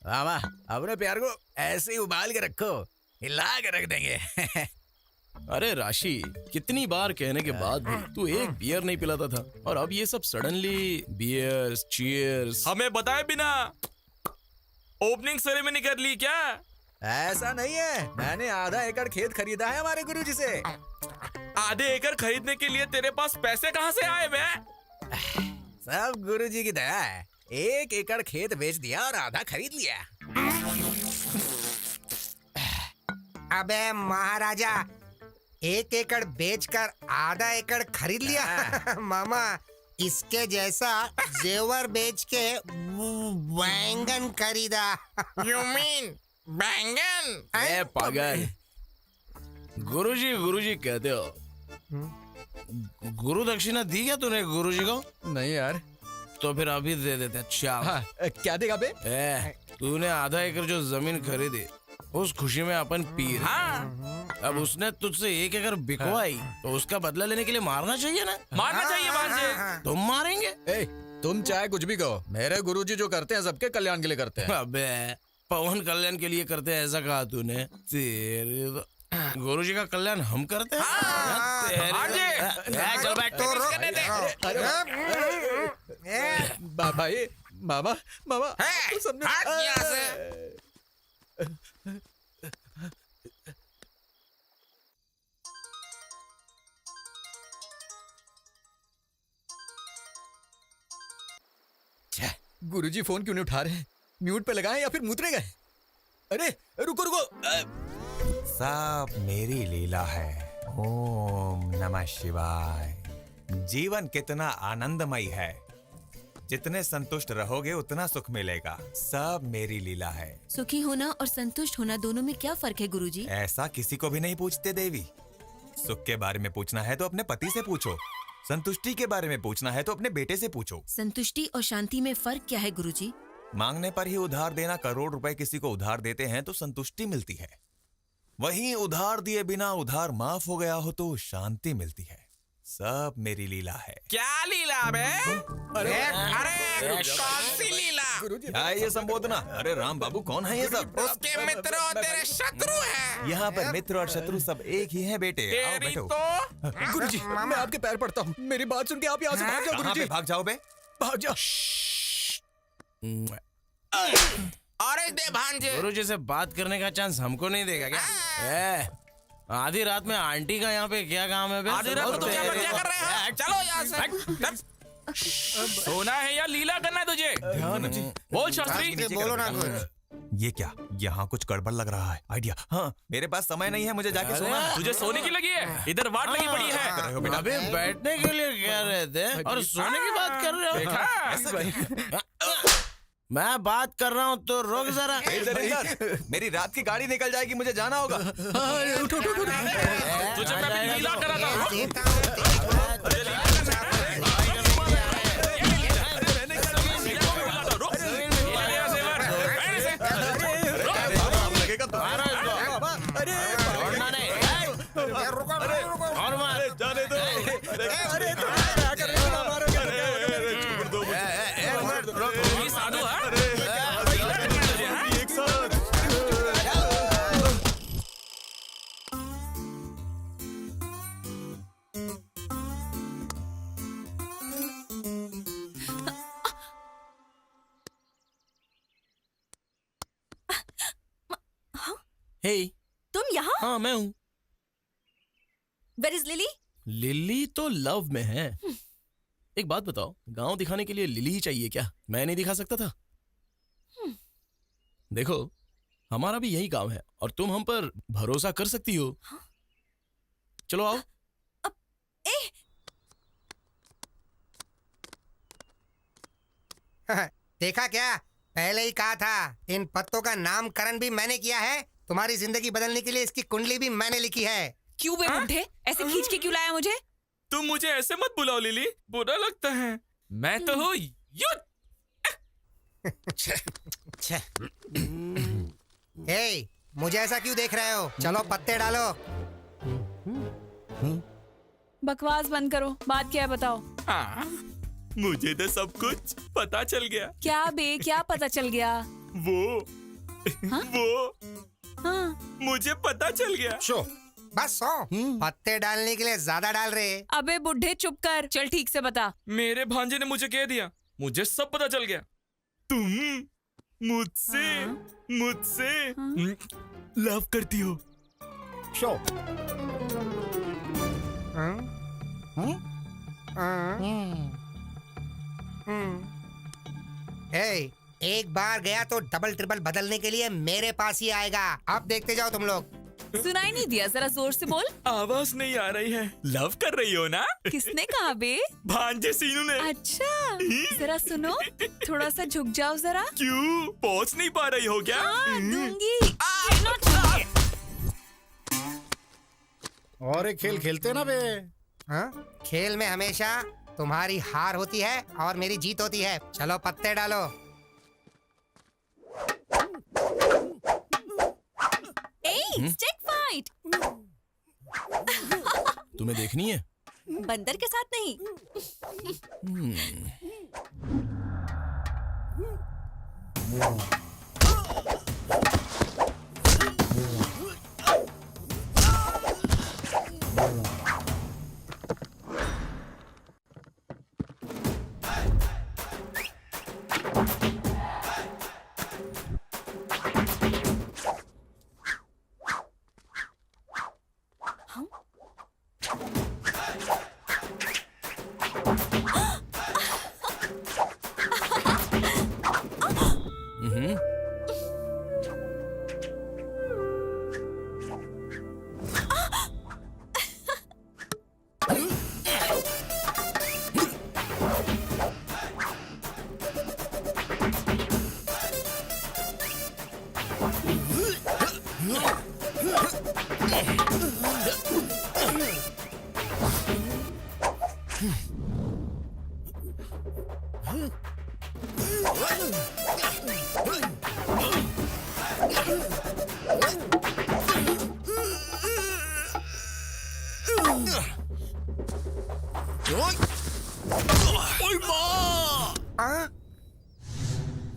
मामा अपने प्यार को ऐसे ही उबाल के रखो, हिला के रख देंगे। अरे राशि, कितनी बार कहने के बाद भी तू एक बियर नहीं पिलाता था, और अब ये सब सडनली बियर्स, चीयर्स। हमें बताए बिना ओपनिंग सेरेमनी कर ली क्या? ऐसा नहीं है, मैंने आधा एकड़ खेत खरीदा है हमारे गुरुजी से। आधे एकड़ खरीदने के लिए तेरे पास पैसे कहाँ से आए बे? सब गुरुजी की दया है। 1 एकड़ खेत बेच दिया और आधा खरीद लिया। अबे महाराजा, 1 एकड़ बेचकर आधा एकड़ खरीद लिया। मामा, इसके जैसा जेवर बेच के बैंगन खरीदा। You mean बैंगन? ए पागल, गुरुजी गुरुजी कहते हो, गुरु दक्षिणा दी क्या तूने गुरुजी को? नहीं यार। तो फिर अभी दे देते। अच्छा हाँ, क्या देगा बे? तूने आधा एकड़ जो जमीन खरीदी, उस खुशी में अपन पी रहे। हाँ। अब उसने तुझसे 1 एकड़ बिकवाई, तो उसका बदला लेने के लिए मारना चाहिए ना? मारना चाहिए भांजे। तुम मारेंगे? ए, तुम चाहे कुछ भी कहो, मेरे गुरुजी जो करते हैं सबके कल्याण के लिए करते हैं। अबे पवन कल्याण के लिए करते हैं ऐसा कहा तूने? तेरे तो गुरुजी का कल्याण हम करते हैं। चल बैठ। भाई, मामा मामा गुरुजी फोन क्यों नहीं उठा रहे? म्यूट पे लगाएं या फिर मुतरे गए? अरे रुको रुको। सब मेरी लीला है। ओम नमः शिवाय। जीवन कितना आनंदमय है, जितने संतुष्ट रहोगे उतना सुख मिलेगा। सब मेरी लीला है। सुखी होना और संतुष्ट होना दोनों में क्या फर्क है गुरुजी? ऐसा किसी को भी नहीं पूछते देवी। सुख के बारे में पूछना है तो अपने पति से पूछो, संतुष्टि के बारे में पूछना है तो अपने बेटे से पूछो। संतुष्टि और शांति में फर्क क्या है गुरुजी? मांगने पर ही उधार देना। करोड़ रुपए किसी को उधार देते हैं तो संतुष्टि मिलती है, वहीं उधार दिए बिना उधार माफ हो गया हो तो शांति मिलती है। सब मेरी लीला है। क्या लीला बे? अरे कौन सी लीला? क्या है ये संबोधना? अरे राम बाबू, कौन है ये सब? उसके मित्र और तेरे शत्रु हैं। यहाँ पर मित्र और शत्रु सब एक ही हैं बेटे। आओ तेरी बैठो। तो गुरुजी, मैं आपके पैर पड़ता हूँ, मेरी बात सुन के आप यहाँ से भाग जाओ। कहाँ गुरुजी पे भाग जाओ बे? भाग जाओ। और दे भांजे। गुरुजी से बात करने का चांस हमको नहीं देगा क्या? आधी रात में आंटी का यहाँ पे क्या काम है बे? आधी रात को तो क्या कर रहे हैं? चलो यहाँ से। सोना है या लीला करना है तुझे? बोल शास्त्री। बोलो ना कुछ। ये क्या, यहाँ कुछ गड़बड़ लग रहा है। आइडिया। हाँ, मेरे पास समय नहीं है, मुझे जाके सोना है। तुझे सोने की लगी है? इधर वाट लगी पड़ी है। अबे बैठने के लिए कह रहे थे और सोने की बात कर रहे हो? मैं बात कर रहा हूँ तो रोक जरा। इधर मेरी रात की गाड़ी निकल जाएगी, मुझे जाना होगा। तुझे मैं भी लीला करा था। जाने दो। साधु है। हे, तुम यहाँ? हाँ मैं हूँ। Where is lily? लिली तो लव में है। एक बात बताओ, गांव दिखाने के लिए लिली ही चाहिए क्या? मैं नहीं दिखा सकता था? देखो, हमारा भी यही गांव है और तुम हम पर भरोसा कर सकती हो। चलो आओ। देखा क्या, पहले ही कहा था। इन पत्तों का नामकरण भी मैंने किया है। तुम्हारी जिंदगी बदलने के लिए इसकी कुंडली भी मैंने लिखी है। क्यों बे बुड्ढे, ऐसे खींच के क्यों लाया मुझे? तुम मुझे ऐसे मत बुलाओ लिली, बुरा लगता है। मैं तो हूँ युद्ध। हे, मुझे ऐसा क्यों देख रहे हो? चलो पत्ते डालो। बकवास बंद करो, बात क्या है बताओ। मुझे तो सब कुछ पता चल गया। क्या बे, क्या पता चल गया? वो वो हाँ। मुझे पता चल गया। शो बस 100 पत्ते डालने के लिए ज्यादा डाल रहे। अबे बुढ़े चुप कर, चल ठीक से बता। मेरे भांजे ने मुझे कह दिया, मुझे सब पता चल गया। तुम मुझसे लव करती हो। शो ए, एक बार गया तो डबल ट्रिपल बदलने के लिए मेरे पास ही आएगा। अब देखते जाओ तुम लोग। सुनाई नहीं दिया, जरा जोर से बोल। आवाज नहीं आ रही है। लव कर रही हो ना? किसने कहा बे? भांजे सीनू ने। अच्छा, जरा सुनो, थोड़ा सा झुक जाओ जरा। क्यों, पहुंच नहीं पा रही हो क्या? हाँ, दूंगी। खेलना चाहिए। और एक खेल खेलते ना बे। हाँ? खेल में हमेशा तुम्हारी हार होती है और मेरी जीत होती है। चलो पत्ते डालो। Stick fight. तुम्हें देखनी है? बंदर के साथ नहीं।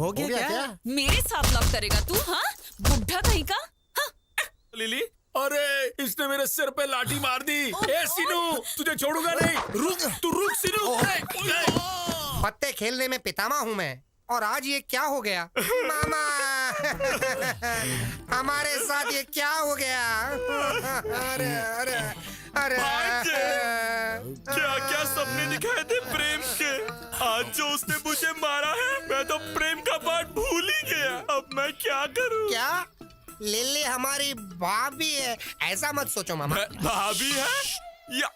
हो गया क्या? मेरे साथ लव करेगा तू? हाँ, बुढ़ा कहीं का। हाँ? लिली, अरे इसने मेरे सिर पे लाठी मार दी। ए सीनू, तुझे छोड़ूंगा नहीं। रुक, तू रुक सीनू। पत्ते खेलने में पितामह हूँ मैं, और आज ये क्या हो गया? मामा हमारे साथ ये क्या हो गया? अरे अरे अरे क्या क्या सपने दिखाए थे प्रेम के। आज जो उसने मुझे मारा है, मैं तो प्रेम का पाठ भूल ही गया। अब मैं क्या करूं? क्या लिली हमारी भाभी है? ऐसा मत सोचो मामा। भाभी है या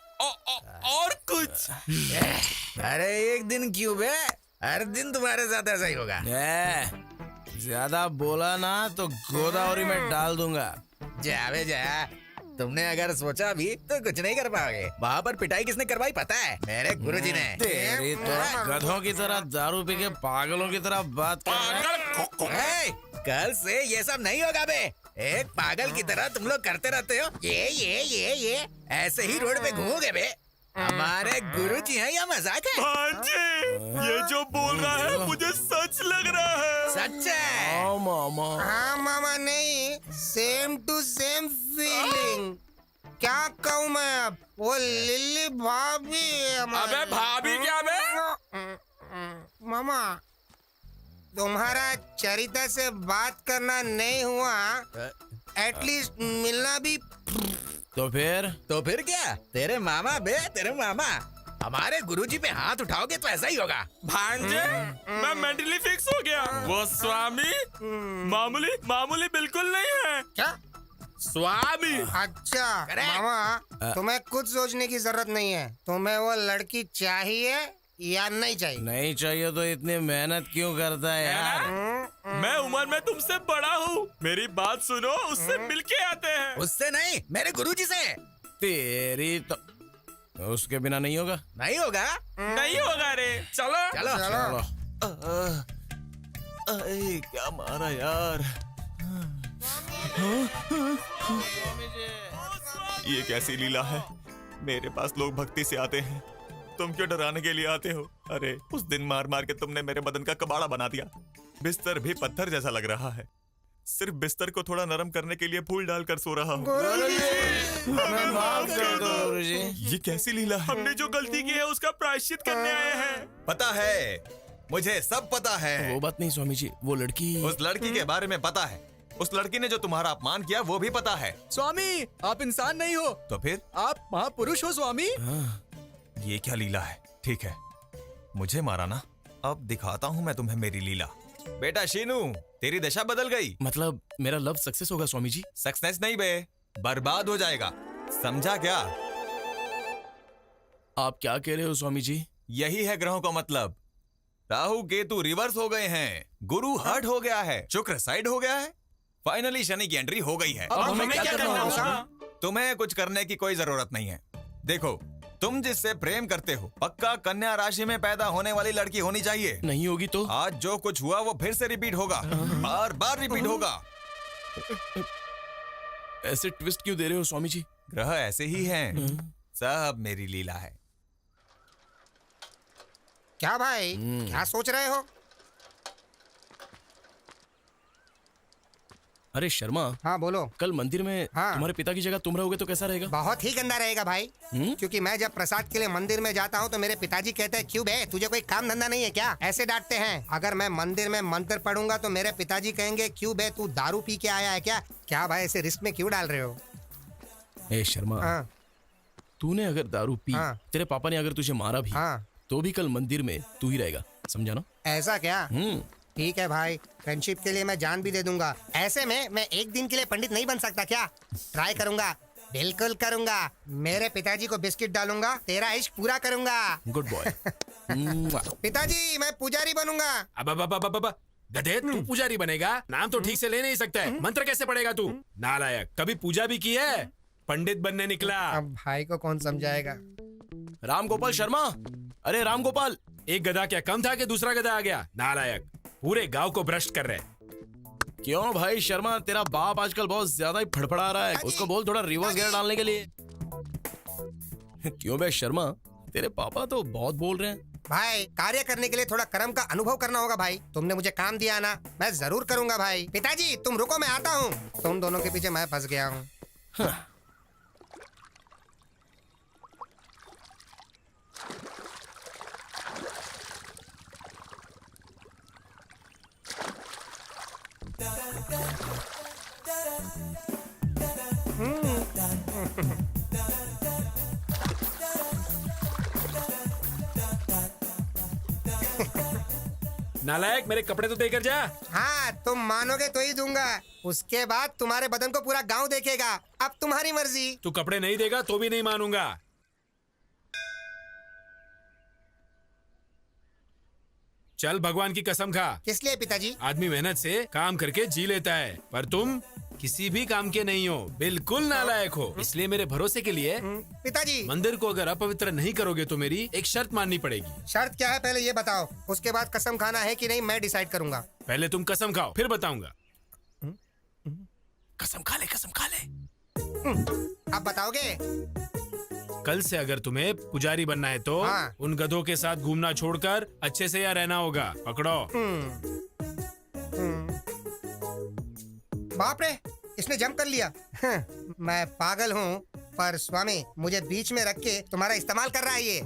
और कुछ? अरे एक दिन क्यों बे, हर दिन तुम्हारे साथ ऐसा ही होगा। ज्यादा बोला ना तो गोदावरी में डाल दूंगा। जा बे जा, तुमने अगर सोचा भी तो कुछ नहीं कर पाओगे। वहाँ पर पिटाई किसने करवाई पता है? मेरे गुरुजी ने। तेरी तो गधों की तरह दारू पी के पागलों की तरह बात कर रहा है। कल से ये सब नहीं होगा बे। एक पागल की तरह तुम लोग करते रहते हो ये ऐसे ही रोड पे घूमोगे बे। हमारे गुरुजी हैं या मजाक है? भांजे, ये जो बोल रहा है मुझे सच लग रहा है। सच है। हाँ मामा। हाँ मामा, नहीं, सेम टू सेम फीलिंग। क्या कहूँ मैं अब? वो लिली भाभी है हमारी। अबे भाभी क्या बे? मामा, तुम्हारा चरित्र से बात करना नहीं हुआ, एटलीस्ट मिलना भी। तो फिर क्या? तेरे मामा बे, तेरे मामा। हमारे गुरुजी पे हाथ उठाओगे तो ऐसा ही होगा। भांजे, मैं मेंटली फिक्स हो गया। वो स्वामी मामूली बिल्कुल नहीं है। क्या? स्वामी। अच्छा Correct. मामा, तुम्हें कुछ सोचने की जरूरत नहीं है। तुम्हें वो लड़की चाहिए या नहीं चाहिए? नहीं चाहिए तो इतनी मेहनत क्यों करता है यार? मैं उम्र में तुमसे बड़ा हूँ, मेरी बात सुनो। उससे मिलके आते हैं। उससे नहीं, मेरे गुरुजी से। तेरी तो उसके बिना नहीं होगा। नहीं होगा। नहीं होगा रे। चलो चलो चलो। क्या मारा यार। ये कैसी लीला है? मेरे पास लोग भक्ति से आते हैं, तुम क्यों डराने के लिए आते हो? अरे उस दिन मार मार के तुमने मेरे बदन का कबाड़ा बना दिया। बिस्तर भी पत्थर जैसा लग रहा है। सिर्फ बिस्तर को थोड़ा नरम करने के लिए फूल डालकर सो रहा हूँ। हमें माफ कर दो गुरुजी। ये कैसी लीला है? हमने जो गलती की है उसका प्रायश्चित करने आए हैं। पता है, मुझे सब पता है। वो बात नहीं स्वामी जी, वो लड़की। उस लड़की के बारे में पता है। उस लड़की ने जो तुम्हारा अपमान किया वो भी पता है। स्वामी, आप इंसान नहीं हो, तो फिर आप महापुरुष हो स्वामी। ये क्या लीला है? ठीक है, मुझे मारा ना, अब दिखाता हूँ मैं तुम्हें मेरी लीला। बेटा शीनू, तेरी दशा बदल गई। मतलब मेरा लव सक्सेस होगा स्वामी जी? सक्सेस नहीं बे, बर्बाद हो जाएगा, समझा क्या? आप क्या कह रहे हो स्वामी जी? यही है ग्रहों का मतलब। राहु केतु रिवर्स हो गए हैं, गुरु हर्ट हो गया है, शुक्र साइड हो गया है, फाइनली शनि की एंट्री हो गई है। अब हमें क्या करना होगा? तुम्हें कुछ करने की कोई जरूरत नहीं है। देखो, तुम जिससे प्रेम करते हो पक्का कन्या राशि में पैदा होने वाली लड़की होनी चाहिए। नहीं होगी तो? आज जो कुछ हुआ वो फिर से रिपीट होगा, बार बार रिपीट होगा। ऐसे ट्विस्ट क्यों दे रहे हो स्वामी जी? ग्रह ऐसे ही हैं, सब मेरी लीला है। क्या भाई, क्या सोच रहे हो? अरे शर्मा, हाँ बोलो। कल मंदिर में हाँ। तुम्हारे पिता की जगह तुम रहोगे तो कैसा रहेगा? बहुत ही गंदा रहेगा भाई। क्योंकि मैं जब प्रसाद के लिए मंदिर में जाता हूँ तो मेरे पिताजी कहते हैं, क्यों बे, तुझे कोई काम धंधा नहीं है क्या? ऐसे डांटते हैं। अगर मैं मंदिर में मंत्र पढ़ूंगा तो मेरे पिताजी कहेंगे, क्यों बे, तू दारू पी के आया है क्या? क्या भाई, ऐसे रिस्क में क्यों डाल रहे हो? ए शर्मा, हाँ तूने अगर दारू पी, हाँ। तेरे पापा ने अगर तुझे मारा भी, हाँ। तो भी कल मंदिर में तू ही रहेगा, समझा ना? ऐसा क्या? हम्म। ठीक है भाई, फ्रेंडशिप के लिए मैं जान भी दे दूंगा। ऐसे में मैं एक दिन के लिए पंडित नहीं बन सकता क्या? ट्राई करूंगा, बिल्कुल करूंगा। मेरे पिताजी को बिस्किट डालूंगा, तेरा इश्क पूरा करूंगा। Good boy. पिताजी, मैं पुजारी बनूंगा। अब गधे, तू पुजारी बनेगा? नाम तो ठीक से ले नहीं सकता है, मंत्र कैसे पढ़ेगा तू? नालायक, कभी पूजा भी की है? पंडित बनने निकला। अब भाई को कौन समझाएगा? राम गोपाल शर्मा, अरे राम गोपाल। एक गधा क्या कम था कि दूसरा गधा आ गया? नालायक, पूरे गांव को भ्रष्ट कर रहे। क्यों भाई शर्मा, तेरा बाप आजकल बहुत ज्यादा ही फड़फड़ा रहा है, उसको बोल थोड़ा रिवर्स गियर डालने के लिए। क्यों बे शर्मा, तेरे पापा तो बहुत बोल रहे हैं। भाई, कार्य करने के लिए थोड़ा कर्म का अनुभव करना होगा भाई। तुमने मुझे काम दिया ना, मैं जरूर करूंगा भाई। पिताजी, तुम रुको, मैं आता हूँ। तुम दोनों के पीछे मैं फंस गया हूँ। नालायक, मेरे कपड़े तो देकर जा। हाँ, तुम मानोगे तो ही दूंगा। उसके बाद तुम्हारे बदन को पूरा गांव देखेगा। अब तुम्हारी मर्जी। तू कपड़े नहीं देगा तो भी नहीं मानूंगा। चल, भगवान की कसम खा। किस लिए पिताजी? आदमी मेहनत से काम करके जी लेता है, पर तुम किसी भी काम के नहीं हो, बिल्कुल नालायक हो। इसलिए मेरे भरोसे के लिए पिताजी, मंदिर को अगर अपवित्र नहीं करोगे तो मेरी एक शर्त माननी पड़ेगी। शर्त क्या है पहले ये बताओ, उसके बाद कसम खाना है कि नहीं मैं डिसाइड करूंगा। पहले तुम कसम खाओ, फिर बताऊंगा। कसम खा ले, कसम खा ले। अब बताओगे? कल से अगर तुम्हें पुजारी बनना है तो हाँ। उन गधों के साथ घूमना छोड़कर अच्छे से यहाँ रहना होगा। पकड़ो। बाप रे, इसने जंप कर लिया। मैं पागल हूँ, पर स्वामी मुझे बीच में रख के तुम्हारा इस्तेमाल कर रहा है ये।